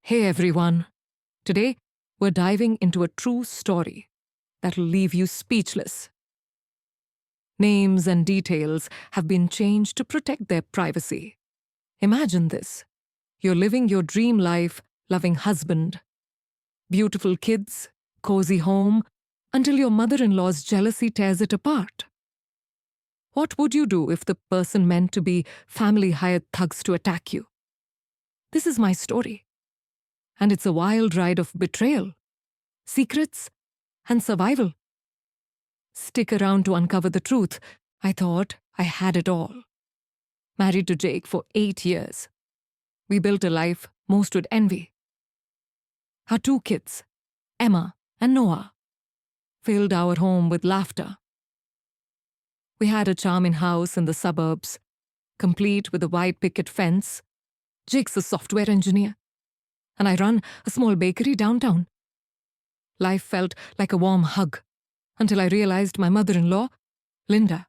Hey everyone. Today, we're diving into a true story that'll leave you speechless. Names and details have been changed to protect their privacy. Imagine this. You're living your dream life, loving husband, beautiful kids, cozy home, until your mother-in-law's jealousy tears it apart. What would you do if the person meant to be family hired thugs to attack you? This is my story. And it's a wild ride of betrayal, secrets, and survival. Stick around to uncover the truth. I thought I had it all. Married to Jake for 8 years. We built a life most would envy. Our 2 kids, Emma and Noah, filled our home with laughter. We had a charming house in the suburbs, complete with a wide picket fence. Jake's a software engineer, and I run a small bakery downtown. Life felt like a warm hug until I realized my mother-in-law, Linda,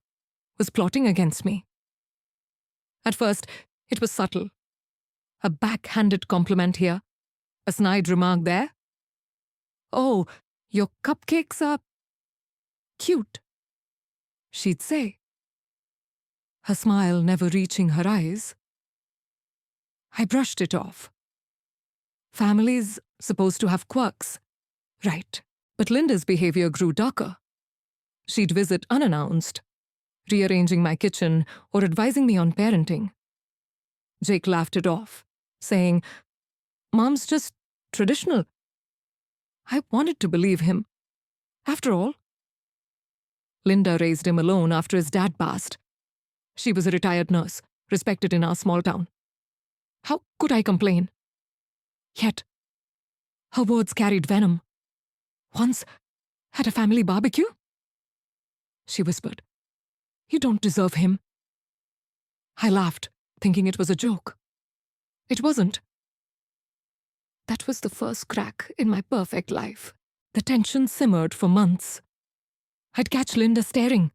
was plotting against me. At first, it was subtle. A backhanded compliment here, a snide remark there. "Oh, your cupcakes are cute," she'd say, her smile never reaching her eyes. I brushed it off. Families supposed to have quirks, right? But Linda's behavior grew darker. She'd visit unannounced, rearranging my kitchen or advising me on parenting. Jake laughed it off, saying, "Mom's just traditional." I wanted to believe him. After all, Linda raised him alone after his dad passed. She was a retired nurse, respected in our small town. How could I complain? Yet, her words carried venom. "Once at a family barbecue?" she whispered. "You don't deserve him." I laughed, thinking it was a joke. It wasn't. That was the first crack in my perfect life. The tension simmered for months. I'd catch Linda staring,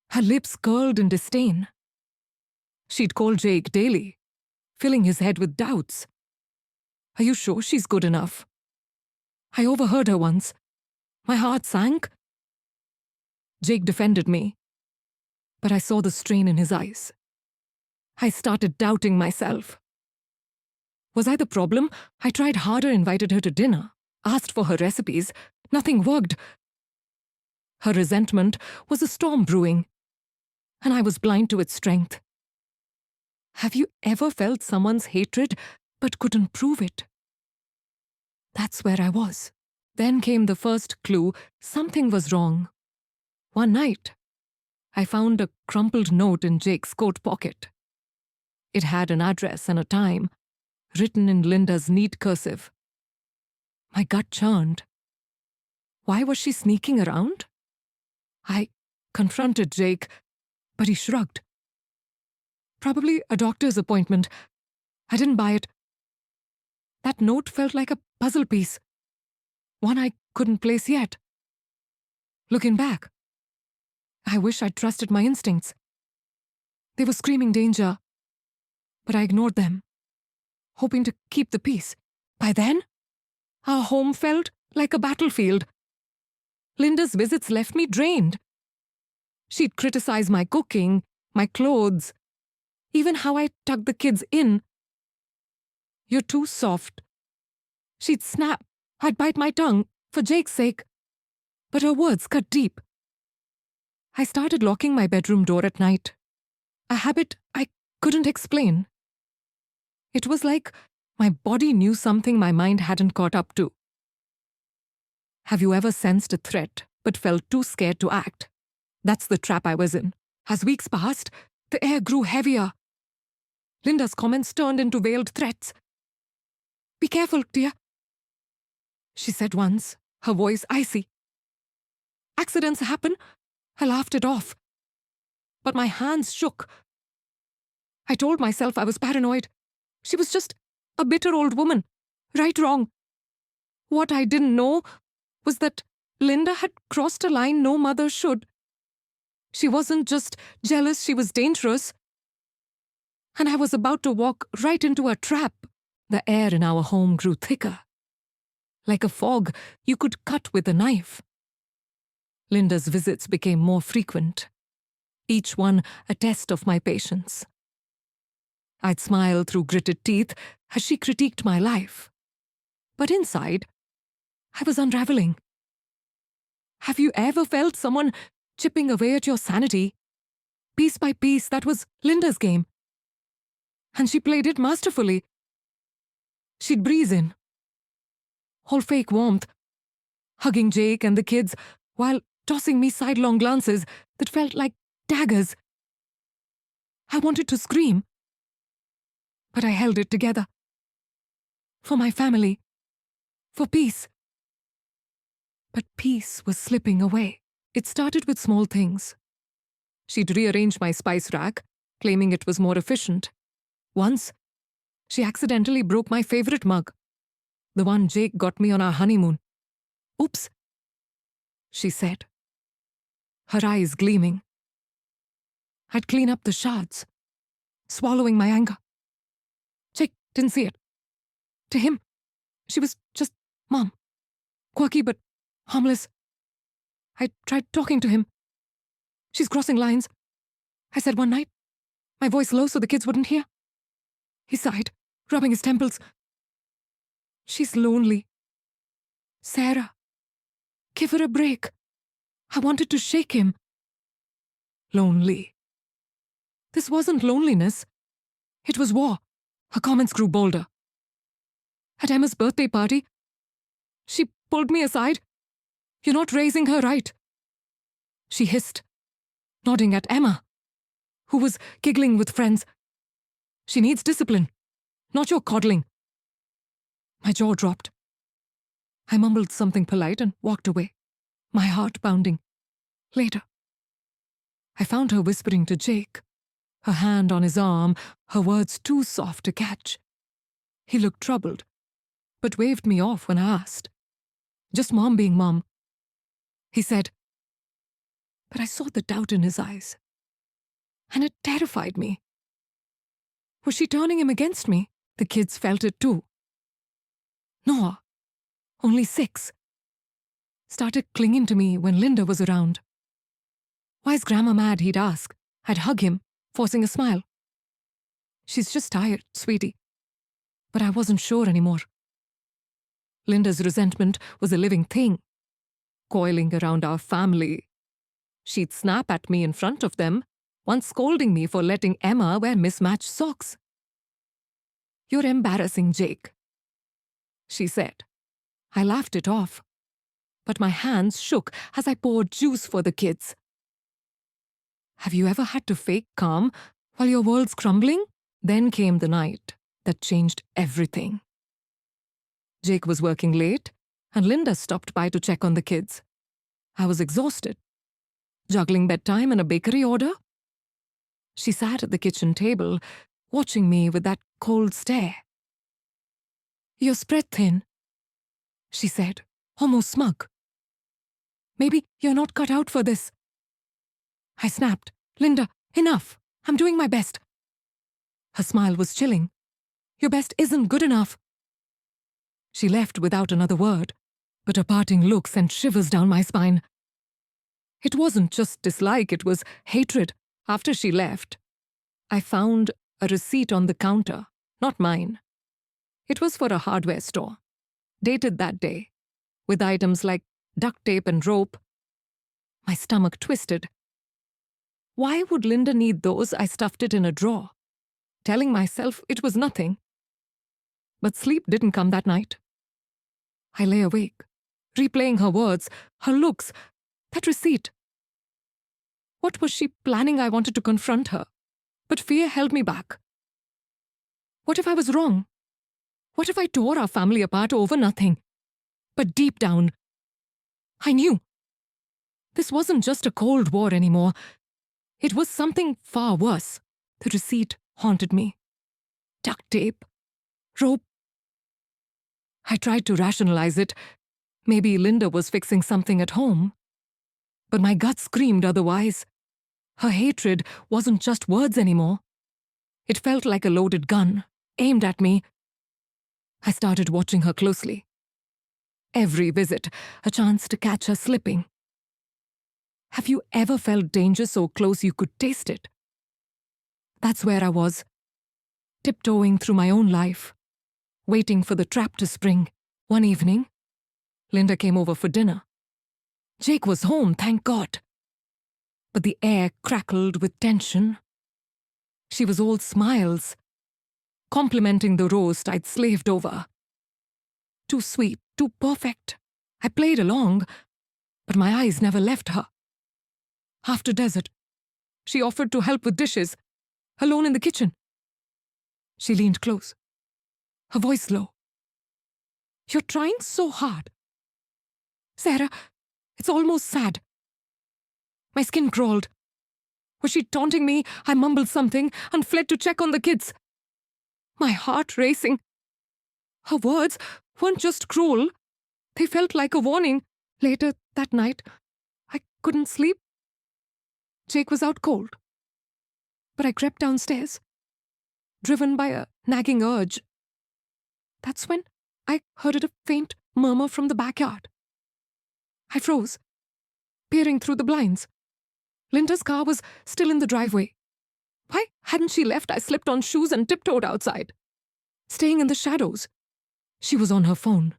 her lips curled in disdain. She'd call Jake daily, filling his head with doubts. "Are you sure she's good enough?" I overheard her once. My heart sank. Jake defended me, but I saw the strain in his eyes. I started doubting myself. Was I the problem? I tried harder, invited her to dinner, asked for her recipes. Nothing worked. Her resentment was a storm brewing, and I was blind to its strength. Have you ever felt someone's hatred but couldn't prove it? That's where I was. Then came the first clue something was wrong. One night, I found a crumpled note in Jake's coat pocket. It had an address and a time, written in Linda's neat cursive. My gut churned. Why was she sneaking around? I confronted Jake, but he shrugged. Probably a doctor's appointment. I didn't buy it. That note felt like a puzzle piece, one I couldn't place yet. Looking back, I wish I'd trusted my instincts. They were screaming danger, but I ignored them, hoping to keep the peace. By then, our home felt like a battlefield. Linda's visits left me drained. She'd criticize my cooking, my clothes, even how I tucked the kids in. "You're too soft." She'd snap. I'd bite my tongue, for Jake's sake. But her words cut deep. I started locking my bedroom door at night, a habit I couldn't explain. It was like my body knew something my mind hadn't caught up to. Have you ever sensed a threat but felt too scared to act? That's the trap I was in. As weeks passed, the air grew heavier. Linda's comments turned into veiled threats. "Be careful, dear," she said once, her voice icy. "Accidents happen." I laughed it off, but my hands shook. I told myself I was paranoid. She was just a bitter old woman, right wrong. What I didn't know was that Linda had crossed a line no mother should. She wasn't just jealous, she was dangerous. And I was about to walk right into a trap. The air in our home grew thicker, like a fog you could cut with a knife. Linda's visits became more frequent, each one a test of my patience. I'd smile through gritted teeth as she critiqued my life. But inside, I was unraveling. Have you ever felt someone chipping away at your sanity? Piece by piece, that was Linda's game. And she played it masterfully. She'd breeze in, all fake warmth, hugging Jake and the kids while tossing me sidelong glances that felt like daggers. I wanted to scream, but I held it together. For my family, for peace. But peace was slipping away. It started with small things. She'd rearrange my spice rack, claiming it was more efficient. Once, she accidentally broke my favorite mug, the one Jake got me on our honeymoon. "Oops," she said, her eyes gleaming. I'd clean up the shards, swallowing my anger. Jake didn't see it. To him, she was just Mom. Quirky but harmless. I tried talking to him. "She's crossing lines," I said one night, my voice low so the kids wouldn't hear. He sighed, rubbing his temples. "She's lonely. Sarah, give her a break." I wanted to shake him. Lonely. This wasn't loneliness. It was war. Her comments grew bolder. At Emma's birthday party, she pulled me aside. "You're not raising her right," she hissed, nodding at Emma, who was giggling with friends. "She needs discipline, not your coddling." My jaw dropped. I mumbled something polite and walked away, my heart pounding. Later, I found her whispering to Jake, her hand on his arm, her words too soft to catch. He looked troubled, but waved me off when I asked. "Just Mom being Mom," he said. But I saw the doubt in his eyes, and it terrified me. Was she turning him against me? The kids felt it too. Noah, only 6, started clinging to me when Linda was around. "Why's Grandma mad?" he'd ask. I'd hug him, forcing a smile. "She's just tired, sweetie." But I wasn't sure anymore. Linda's resentment was a living thing, coiling around our family. She'd snap at me in front of them, once scolding me for letting Emma wear mismatched socks. "You're embarrassing Jake," she said. I laughed it off, but my hands shook as I poured juice for the kids. Have you ever had to fake calm while your world's crumbling? Then came the night that changed everything. Jake was working late, and Linda stopped by to check on the kids. I was exhausted, juggling bedtime and a bakery order. She sat at the kitchen table, watching me with that cold stare. "You're spread thin," she said, almost smug. "Maybe you're not cut out for this." I snapped. "Linda, enough. I'm doing my best." Her smile was chilling. "Your best isn't good enough." She left without another word, but her parting look sent shivers down my spine. It wasn't just dislike, it was hatred. After she left, I found a receipt on the counter, not mine. It was for a hardware store, dated that day, with items like duct tape and rope. My stomach twisted. Why would Linda need those? I stuffed it in a drawer, telling myself it was nothing. But sleep didn't come that night. I lay awake, replaying her words, her looks, that receipt. What was she planning? I wanted to confront her, but fear held me back. What if I was wrong? What if I tore our family apart over nothing? But deep down, I knew. This wasn't just a Cold War anymore. It was something far worse. The receipt haunted me. Duct tape, rope. I tried to rationalize it. Maybe Linda was fixing something at home. But my gut screamed otherwise. Her hatred wasn't just words anymore. It felt like a loaded gun, aimed at me. I started watching her closely. Every visit, a chance to catch her slipping. Have you ever felt danger so close you could taste it? That's where I was, tiptoeing through my own life, waiting for the trap to spring. One evening, Linda came over for dinner. Jake was home, thank God. But the air crackled with tension. She was all smiles, complimenting the roast I'd slaved over. Too sweet, too perfect. I played along, but my eyes never left her. After dessert, she offered to help with dishes, alone in the kitchen. She leaned close, her voice low. You're trying so hard. Sarah, it's almost sad. My skin crawled. Was she taunting me? I mumbled something and fled to check on the kids. My heart racing. Her words weren't just cruel. They felt like a warning. Later that night, I couldn't sleep. Jake was out cold. But I crept downstairs, driven by a nagging urge. That's when I heard a faint murmur from the backyard. I froze, peering through the blinds. Linda's car was still in the driveway. Why hadn't she left? I slipped on shoes and tiptoed outside. Staying in the shadows, she was on her phone,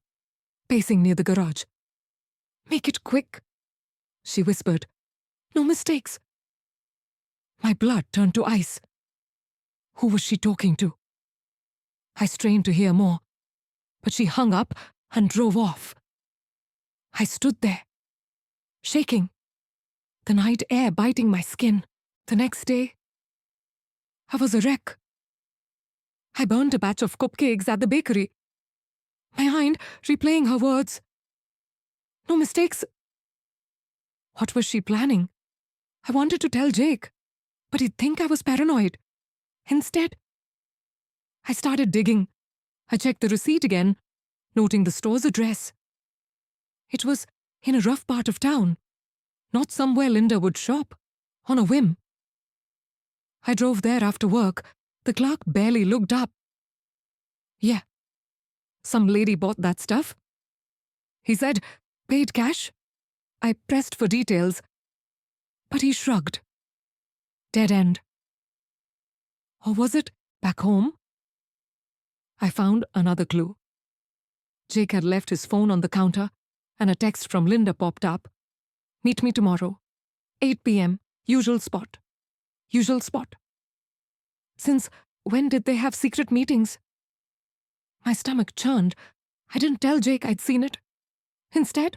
pacing near the garage. Make it quick, she whispered. No mistakes. My blood turned to ice. Who was she talking to? I strained to hear more, but she hung up and drove off. I stood there, shaking, the night air biting my skin. The next day, I was a wreck. I burned a batch of cupcakes at the bakery, my mind replaying her words. No mistakes. What was she planning? I wanted to tell Jake, but he'd think I was paranoid. Instead, I started digging. I checked the receipt again, noting the store's address. It was in a rough part of town, not somewhere Linda would shop, on a whim. I drove there after work. The clerk barely looked up. Yeah, some lady bought that stuff. He said, paid cash. I pressed for details, but he shrugged. Dead end. Or was it back home? I found another clue. Jake had left his phone on the counter, and a text from Linda popped up. Meet me tomorrow, 8 p.m., usual spot. Usual spot. Since when did they have secret meetings? My stomach churned. I didn't tell Jake I'd seen it. Instead,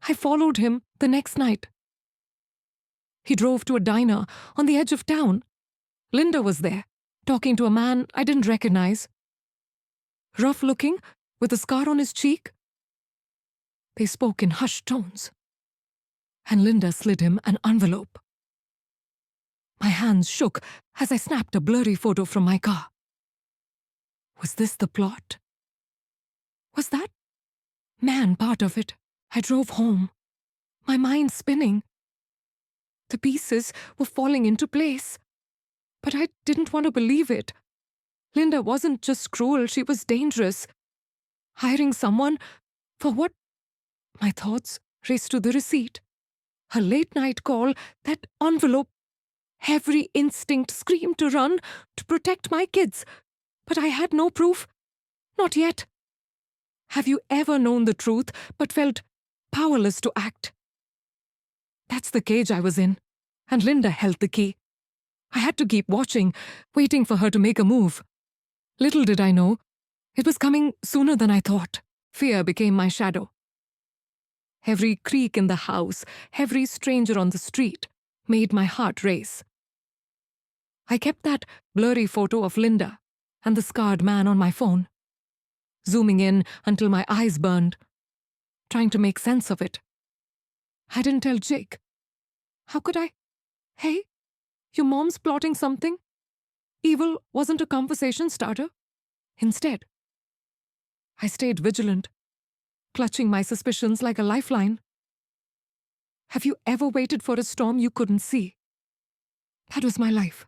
I followed him the next night. He drove to a diner on the edge of town. Linda was there, talking to a man I didn't recognize. Rough-looking, with a scar on his cheek. They spoke in hushed tones, and Linda slid him an envelope. My hands shook as I snapped a blurry photo from my car. Was this the plot? Was that man part of it? I drove home, my mind spinning. The pieces were falling into place, but I didn't want to believe it. Linda wasn't just cruel, she was dangerous. Hiring someone for what? My thoughts raced to the receipt. Her late-night call, that envelope. Every instinct screamed to run, to protect my kids. But I had no proof. Not yet. Have you ever known the truth, but felt powerless to act? That's the cage I was in, and Linda held the key. I had to keep watching, waiting for her to make a move. Little did I know, it was coming sooner than I thought. Fear became my shadow. Every creak in the house, every stranger on the street, made my heart race. I kept that blurry photo of Linda and the scarred man on my phone, zooming in until my eyes burned, trying to make sense of it. I didn't tell Jake. How could I? Hey, your mom's plotting something? Evil wasn't a conversation starter. Instead, I stayed vigilant, clutching my suspicions like a lifeline. Have you ever waited for a storm you couldn't see? That was my life.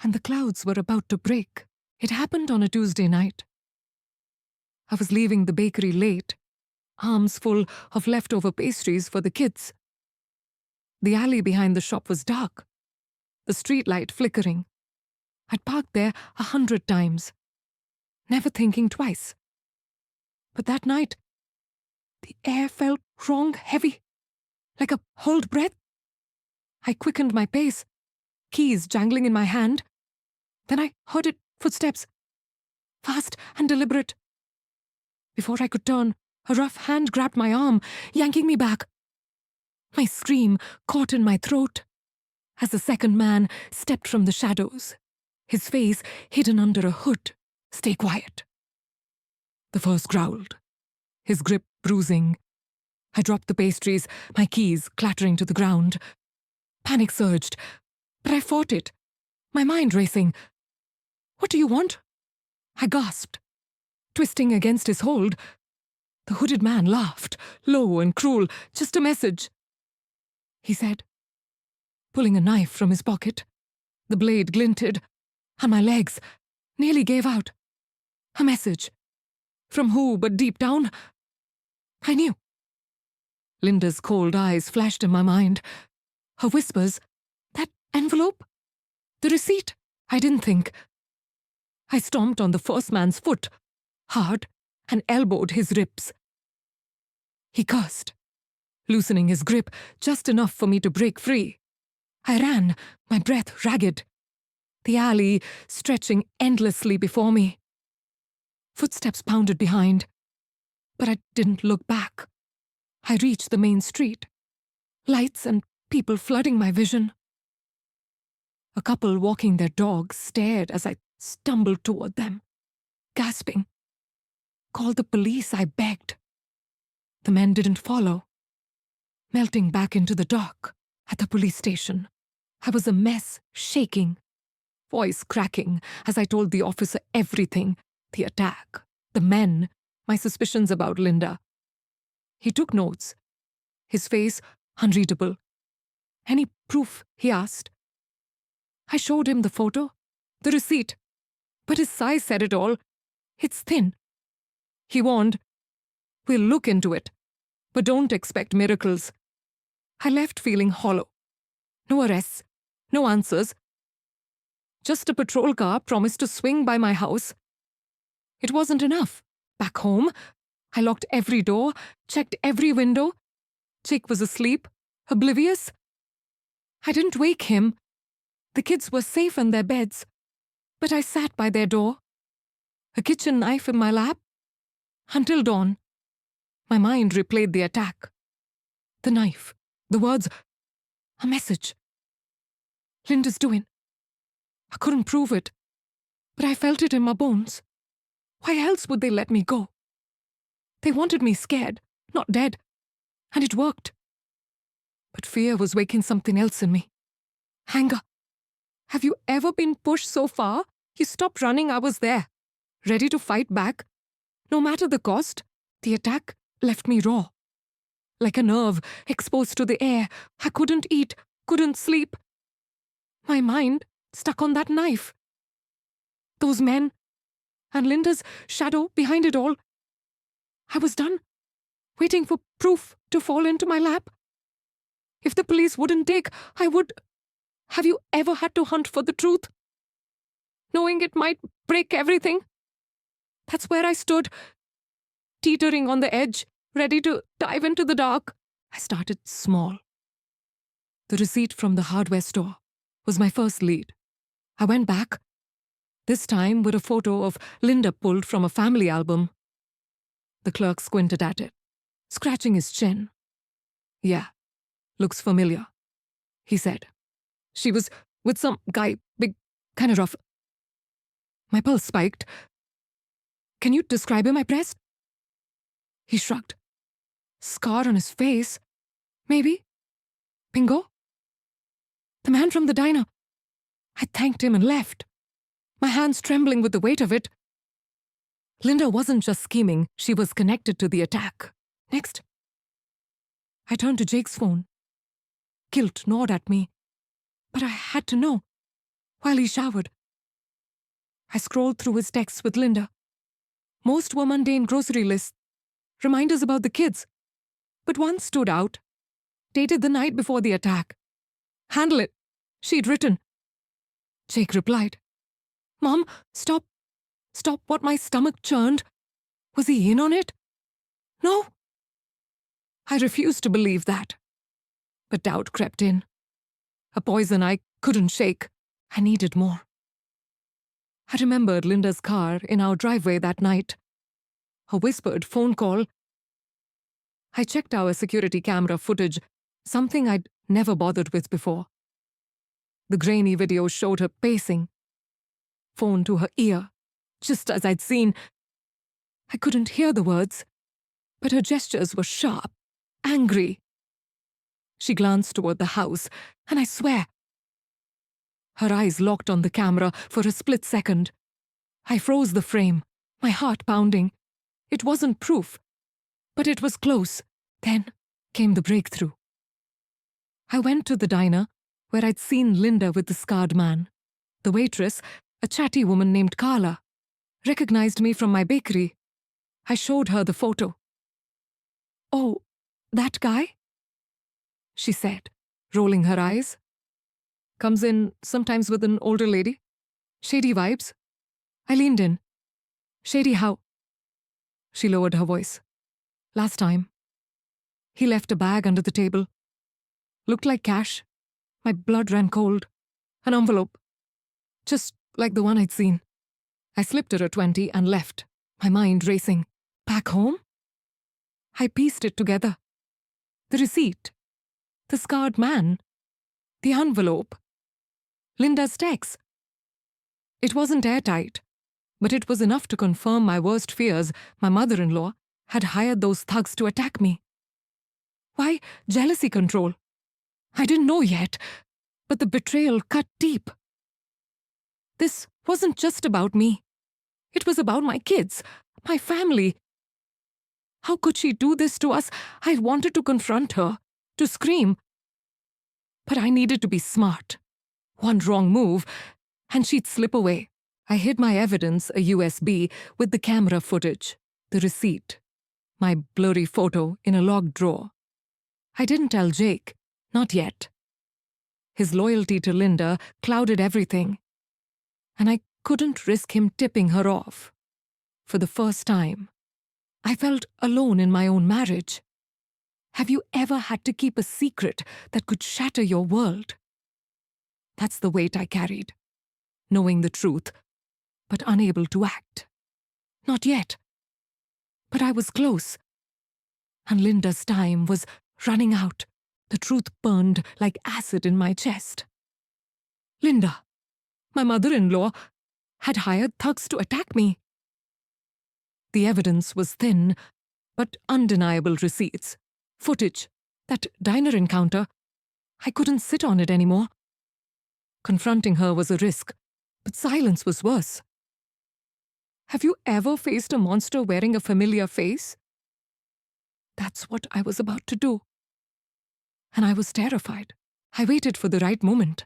And the clouds were about to break. It happened on a Tuesday night. I was leaving the bakery late, arms full of leftover pastries for the kids. The alley behind the shop was dark, the streetlight flickering. I'd parked there 100 times, never thinking twice. But that night, the air felt wrong, heavy, like a hold breath. I quickened my pace, keys jangling in my hand. Then I heard it, footsteps, fast and deliberate. Before I could turn, a rough hand grabbed my arm, yanking me back. My scream caught in my throat as the second man stepped from the shadows, his face hidden under a hood. "Stay quiet." The first growled, his grip bruising. I dropped the pastries, my keys clattering to the ground. Panic surged, but I fought it, my mind racing. "What do you want?" I gasped, twisting against his hold. The hooded man laughed, low and cruel. "Just a message," he said, pulling a knife from his pocket. The blade glinted, and my legs nearly gave out. A message. From who but deep down? I knew. Linda's cold eyes flashed in my mind. Her whispers. That envelope? The receipt? I didn't think. I stomped on the first man's foot, hard, and elbowed his ribs. He cursed, loosening his grip just enough for me to break free. I ran, my breath ragged, the alley stretching endlessly before me. Footsteps pounded behind, but I didn't look back. I reached the main street, lights and people flooding my vision. A couple walking their dogs stared as I stumbled toward them, gasping. "Call the police," I begged. The men didn't follow. Melting back into the dark at the police station, I was a mess, shaking, voice cracking as I told the officer everything: the attack, the men, my suspicions about Linda. He took notes, his face unreadable. "Any proof?" he asked. I showed him the photo, the receipt, but his size said it all. "It's thin." He warned, "We'll look into it, but don't expect miracles." I left feeling hollow. No arrests, no answers. Just a patrol car promised to swing by my house. It wasn't enough. Back home, I locked every door, checked every window. Jake was asleep, oblivious. I didn't wake him. The kids were safe in their beds, but I sat by their door, a kitchen knife in my lap, until dawn. My mind replayed the attack. The knife, the words, a message. Linda's doing. I couldn't prove it, but I felt it in my bones. Why else would they let me go? They wanted me scared, not dead, and it worked. But fear was waking something else in me. Anger. Have you ever been pushed so far? You stopped running, I was there, ready to fight back. No matter the cost, the attack left me raw. Like a nerve exposed to the air, I couldn't eat, couldn't sleep. My mind stuck on that knife. Those men, and Linda's shadow behind it all. I was done, waiting for proof to fall into my lap. If the police wouldn't dig, I would. Have you ever had to hunt for the truth, knowing it might break everything? That's where I stood, teetering on the edge, ready to dive into the dark. I started small. The receipt from the hardware store was my first lead. I went back, this time with a photo of Linda pulled from a family album. The clerk squinted at it, scratching his chin. "Yeah, looks familiar," he said. "She was with some guy, big, kind of rough." My pulse spiked. "Can you describe him?" I pressed. He shrugged. "Scar on his face? Maybe? Bingo? The man from the diner." I thanked him and left, my hands trembling with the weight of it. Linda wasn't just scheming, she was connected to the attack. Next, I turned to Jake's phone. Guilt gnawed at me, but I had to know. While he showered, I scrolled through his texts with Linda. Most were mundane grocery lists, reminders about the kids. But one stood out, dated the night before the attack. "Handle it," she'd written. Jake replied, "Mom, stop. Stop what?" My stomach churned. Was he in on it? No. I refused to believe that. But doubt crept in. A poison I couldn't shake. I needed more. I remembered Linda's car in our driveway that night. A whispered phone call. I checked our security camera footage, something I'd never bothered with before. The grainy video showed her pacing, phone to her ear, just as I'd seen. I couldn't hear the words, but her gestures were sharp, angry. She glanced toward the house, and I swear, her eyes locked on the camera for a split second. I froze the frame, my heart pounding. It wasn't proof, but it was close. Then came the breakthrough. I went to the diner where I'd seen Linda with the scarred man. The waitress, a chatty woman named Carla, recognized me from my bakery. I showed her the photo. "Oh, that guy?" she said, rolling her eyes. "Comes in sometimes with an older lady. Shady vibes." I leaned in. "Shady how?" She lowered her voice. "Last time. He left a bag under the table. Looked like cash. My blood ran cold. An envelope. Just like the one I'd seen." I slipped her a 20 and left, my mind racing. Back home? I pieced it together. The receipt. The scarred man. The envelope. Linda's text. It wasn't airtight, but it was enough to confirm my worst fears. My mother-in-law had hired those thugs to attack me. Why jealousy control? I didn't know yet, but the betrayal cut deep. This wasn't just about me. It was about my kids, my family. How could she do this to us? I wanted to confront her, to scream. But I needed to be smart. One wrong move, and she'd slip away. I hid my evidence, a USB, with the camera footage, the receipt, my blurry photo in a locked drawer. I didn't tell Jake, not yet. His loyalty to Linda clouded everything, and I couldn't risk him tipping her off. For the first time, I felt alone in my own marriage. Have you ever had to keep a secret that could shatter your world? That's the weight I carried, knowing the truth, but unable to act. Not yet. But I was close. And Linda's time was running out. The truth burned like acid in my chest. Linda, my mother-in-law, had hired thugs to attack me. The evidence was thin, but undeniable receipts, footage, that diner encounter. I couldn't sit on it anymore. Confronting her was a risk, but silence was worse. Have you ever faced a monster wearing a familiar face? That's what I was about to do. And I was terrified. I waited for the right moment.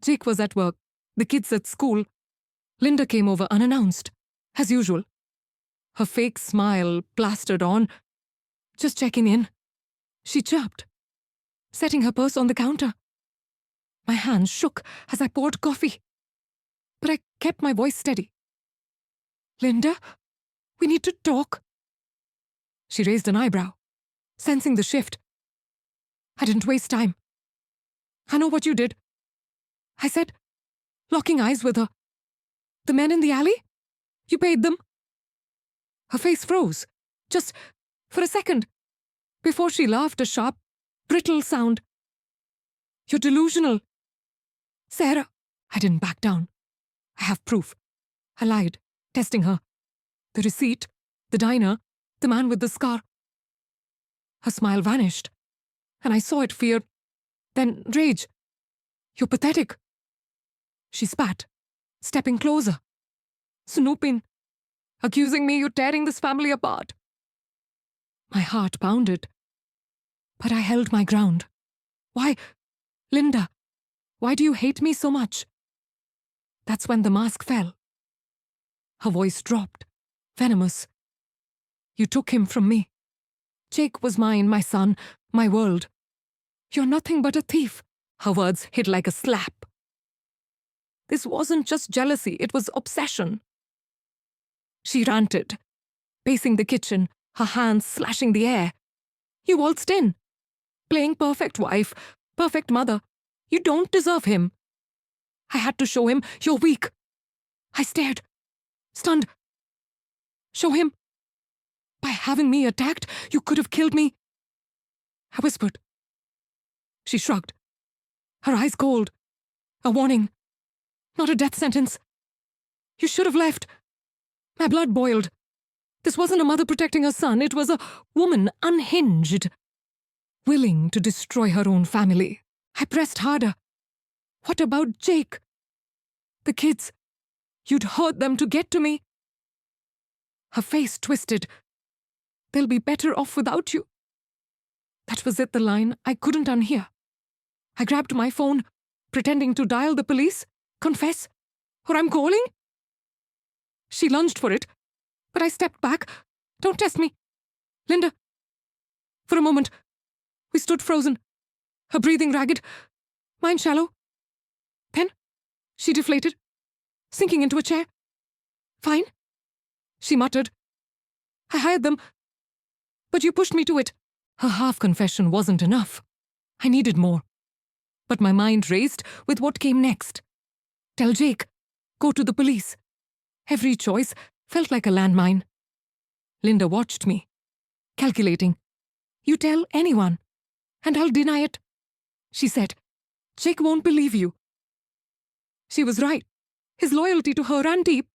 Jake was at work, the kids at school. Linda came over unannounced, as usual. Her fake smile plastered on. "Just checking in," she chirped, setting her purse on the counter. My hands shook as I poured coffee, but I kept my voice steady. "Linda, we need to talk." She raised an eyebrow, sensing the shift. I didn't waste time. "I know what you did," I said, locking eyes with her. "The men in the alley? You paid them?" Her face froze, just for a second, before she laughed a sharp, brittle sound. "You're delusional." "Sarah," I didn't back down. "I have proof." I lied, testing her. The receipt, the diner, the man with the scar. Her smile vanished, and I saw it fear, then rage. "You're pathetic." She spat, stepping closer. "Snooping, accusing me you're tearing this family apart." My heart pounded, but I held my ground. "Why, Linda, why do you hate me so much?" That's when the mask fell. Her voice dropped, venomous. You took him from me. Jake was mine, my son, my world. You're nothing but a thief. Her words hit like a slap. This wasn't just jealousy, it was obsession. She ranted, pacing the kitchen, her hands slashing the air. You waltzed in, playing perfect wife, perfect mother. You don't deserve him. I had to show him you're weak. I stared, stunned. Show him. By having me attacked, you could have killed me. I whispered. She shrugged, her eyes cold. A warning, not a death sentence. You should have left. My blood boiled. This wasn't a mother protecting her son. It was a woman unhinged, willing to destroy her own family. I pressed harder. What about Jake? The kids. You'd hurt them to get to me. Her face twisted. They'll be better off without you. That was it, the line I couldn't unhear. I grabbed my phone, pretending to dial the police, confess, or I'm calling. She lunged for it, but I stepped back. Don't test me. Linda. For a moment, we stood frozen, her breathing ragged, mine shallow. Then, she deflated, sinking into a chair. Fine, she muttered. I hired them, but you pushed me to it. Her half-confession wasn't enough. I needed more. But my mind raced with what came next. Tell Jake. Go to the police. Every choice felt like a landmine. Linda watched me, calculating. You tell anyone, and I'll deny it. She said, Jake won't believe you. She was right. His loyalty to her ran deep.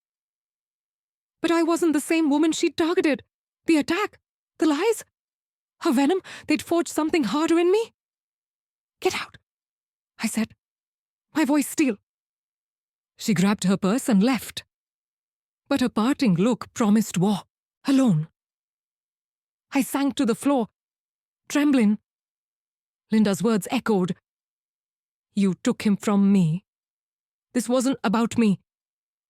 But I wasn't the same woman she'd targeted. The attack, the lies, her venom, they'd forged something harder in me. Get out, I said, my voice steel. She grabbed her purse and left. But her parting look promised war, alone. I sank to the floor, trembling. Linda's words echoed. You took him from me. This wasn't about me.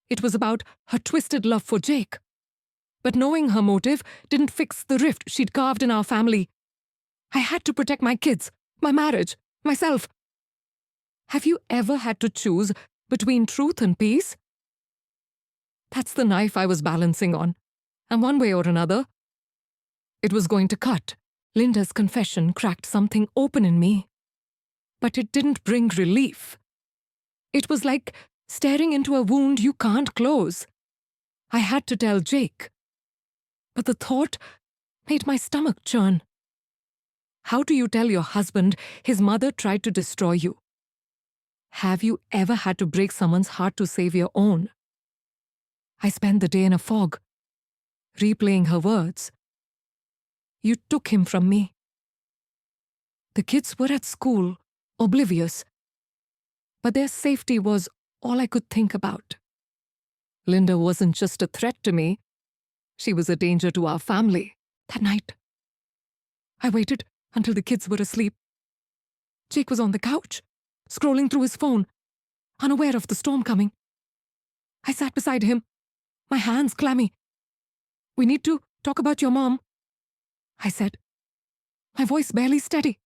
It was about her twisted love for Jake. But knowing her motive didn't fix the rift she'd carved in our family. I had to protect my kids, my marriage, myself. Have you ever had to choose between truth and peace? That's the knife I was balancing on, and one way or another, it was going to cut. Linda's confession cracked something open in me. But it didn't bring relief. It was like staring into a wound you can't close. I had to tell Jake. But the thought made my stomach churn. How do you tell your husband his mother tried to destroy you? Have you ever had to break someone's heart to save your own? I spent the day in a fog, replaying her words. You took him from me. The kids were at school, oblivious, but their safety was all I could think about. Linda wasn't just a threat to me, she was a danger to our family. That night, I waited until the kids were asleep. Jake was on the couch, scrolling through his phone, unaware of the storm coming. I sat beside him, my hands clammy. We need to talk about your mom, I said, my voice barely steady.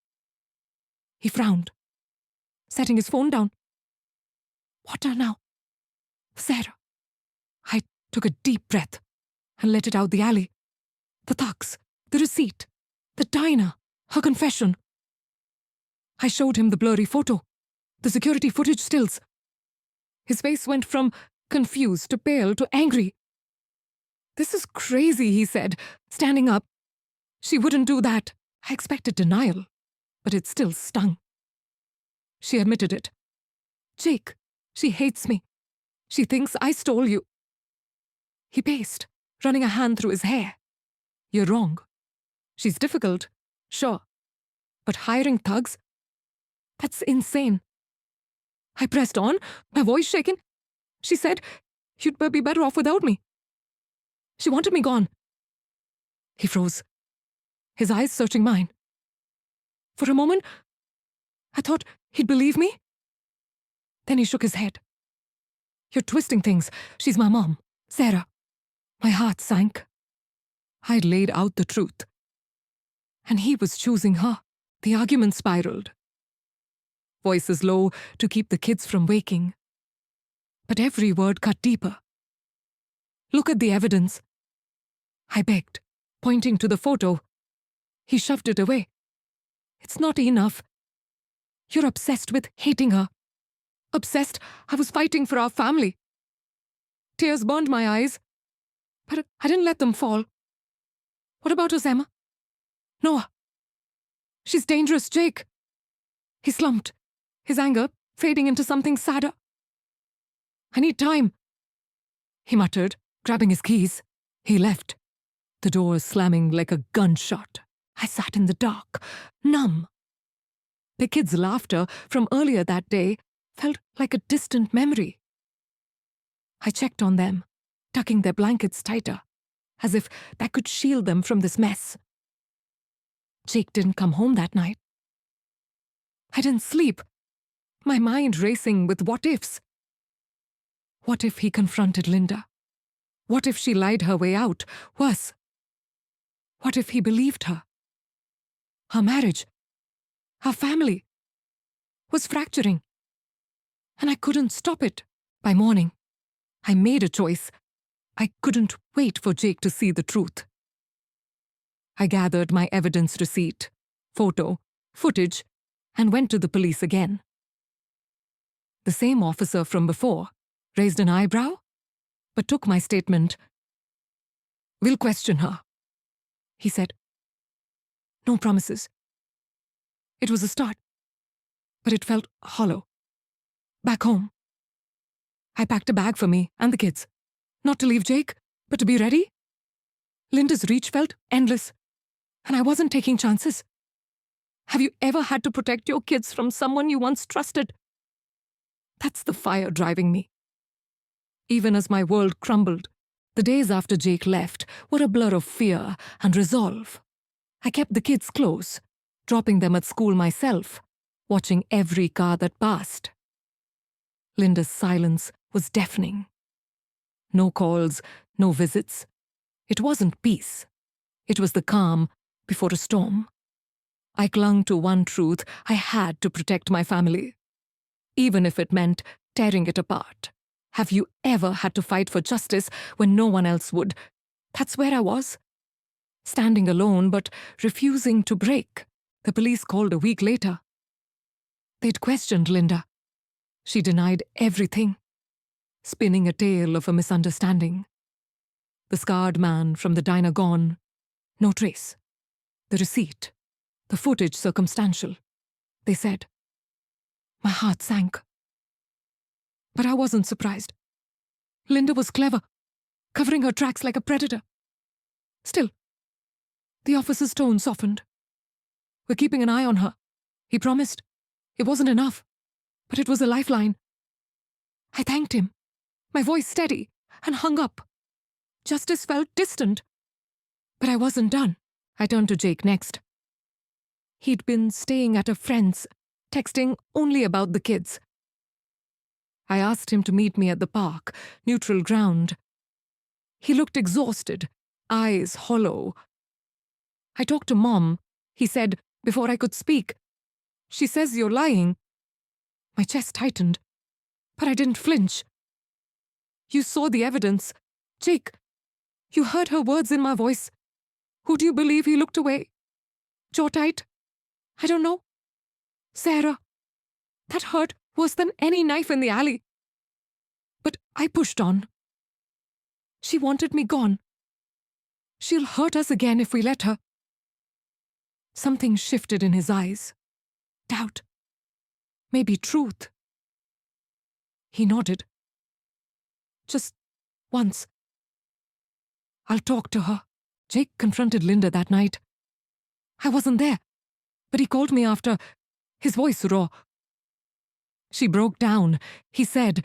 He frowned, setting his phone down. Water now. Sarah. I took a deep breath and let it out the alley. The thugs, the receipt, the diner, her confession. I showed him the blurry photo, the security footage stills. His face went from confused to pale to angry. This is crazy, he said, standing up. She wouldn't do that. I expected denial, but it still stung. She admitted it. Jake, she hates me. She thinks I stole you. He paced, running a hand through his hair. You're wrong. She's difficult, sure. But hiring thugs? That's insane. I pressed on, my voice shaken. She said, you'd be better off without me. She wanted me gone. He froze, his eyes searching mine. For a moment, I thought he'd believe me. Then he shook his head. You're twisting things. She's my mom, Sarah. My heart sank. I'd laid out the truth. And he was choosing her. The argument spiraled. Voices low to keep the kids from waking. But every word cut deeper. Look at the evidence, I begged, pointing to the photo. He shoved it away. It's not enough. You're obsessed with hating her. Obsessed I was fighting for our family. Tears burned my eyes, but I didn't let them fall. What about us, Emma? Noah. She's dangerous, Jake. He slumped, his anger fading into something sadder. I need time, he muttered, grabbing his keys. He left, the door slamming like a gunshot. I sat in the dark, numb. The kids' laughter from earlier that day felt like a distant memory. I checked on them, tucking their blankets tighter, as if that could shield them from this mess. Jake didn't come home that night. I didn't sleep, my mind racing with what-ifs. What if he confronted Linda? What if she lied her way out? Worse, what if he believed her? Her marriage, her family, was fracturing, and I couldn't stop it. By morning, I made a choice. I couldn't wait for Jake to see the truth. I gathered my evidence receipt, photo, footage, and went to the police again. The same officer from before raised an eyebrow, but took my statement. "We'll question her," he said. No promises. It was a start, but it felt hollow. Back home, I packed a bag for me and the kids, not to leave Jake, but to be ready. Linda's reach felt endless, and I wasn't taking chances. Have you ever had to protect your kids from someone you once trusted? That's the fire driving me. Even as my world crumbled, the days after Jake left were a blur of fear and resolve. I kept the kids close, dropping them at school myself, watching every car that passed. Linda's silence was deafening. No calls, no visits. It wasn't peace. It was the calm before a storm. I clung to one truth: I had to protect my family, even if it meant tearing it apart. Have you ever had to fight for justice when no one else would? That's where I was. Standing alone, but refusing to break. The police called a week later. They'd questioned Linda. She denied everything, spinning a tale of a misunderstanding. The scarred man from the diner gone. No trace. The receipt. The footage circumstantial. They said. My heart sank. But I wasn't surprised. Linda was clever, covering her tracks like a predator. Still, the officer's tone softened. We're keeping an eye on her, he promised. It wasn't enough, but it was a lifeline. I thanked him, my voice steady, and hung up. Justice felt distant. But I wasn't done. I turned to Jake next. He'd been staying at a friend's, texting only about the kids. I asked him to meet me at the park, neutral ground. He looked exhausted, eyes hollow. I talked to Mom, he said, before I could speak. She says you're lying. My chest tightened, but I didn't flinch. You saw the evidence. Jake, you heard her words in my voice. Who do you believe he looked away? Jaw tight? I don't know. Sarah. That hurt worse than any knife in the alley. But I pushed on. She wanted me gone. She'll hurt us again if we let her. Something shifted in his eyes. Doubt. Maybe truth. He nodded. Just once. I'll talk to her. Jake confronted Linda that night. I wasn't there, but he called me after, his voice raw. She broke down, he said.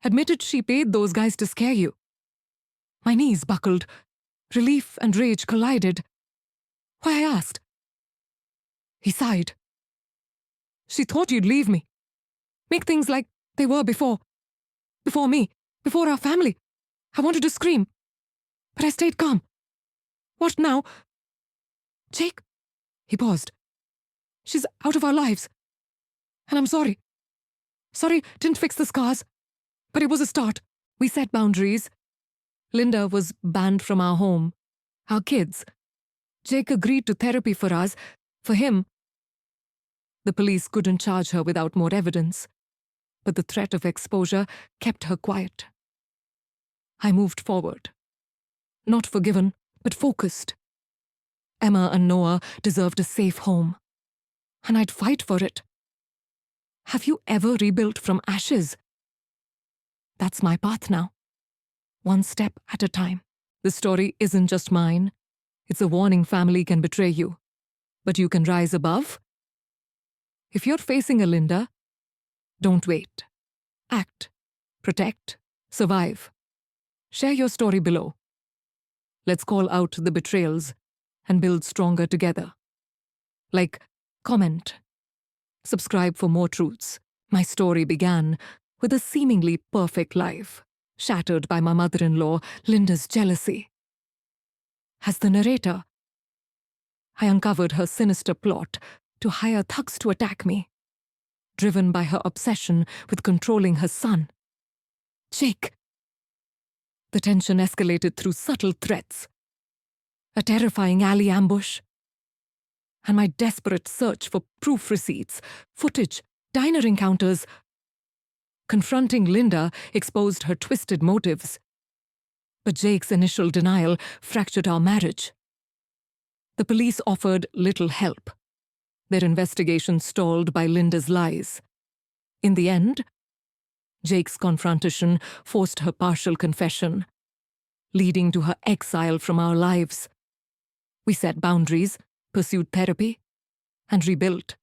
Admitted she paid those guys to scare you. My knees buckled. Relief and rage collided. Why, I asked. He sighed. She thought you'd leave me. Make things like they were before. Before me. Before our family. I wanted to scream. But I stayed calm. What now? Jake? He paused. She's out of our lives. And I'm sorry. Sorry, didn't fix the scars. But it was a start. We set boundaries. Linda was banned from our home. Our kids. Jake agreed to therapy for us. For him. The police couldn't charge her without more evidence. But the threat of exposure kept her quiet. I moved forward. Not forgiven, but focused. Emma and Noah deserved a safe home. And I'd fight for it. Have you ever rebuilt from ashes? That's my path now. One step at a time. The story isn't just mine. It's a warning family can betray you. But you can rise above. If you're facing a Linda, don't wait. Act. Protect. Survive. Share your story below. Let's call out the betrayals and build stronger together. Like, comment. Subscribe for more truths. My story began with a seemingly perfect life, shattered by my mother-in-law, Linda's jealousy. As the narrator, I uncovered her sinister plot to hire thugs to attack me, driven by her obsession with controlling her son, Jake. The tension escalated through subtle threats, a terrifying alley ambush, and my desperate search for proof receipts, footage, diner encounters. Confronting Linda exposed her twisted motives, but Jake's initial denial fractured our marriage. The police offered little help, their investigation stalled by Linda's lies. In the end, Jake's confrontation forced her partial confession, leading to her exile from our lives. We set boundaries, pursued therapy, and rebuilt,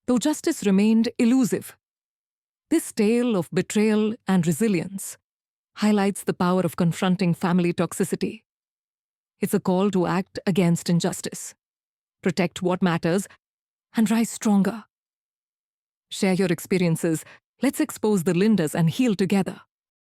though justice remained elusive. This tale of betrayal and resilience highlights the power of confronting family toxicity. It's a call to act against injustice, protect what matters, and rise stronger. Share your experiences. Let's expose the Lindas and heal together.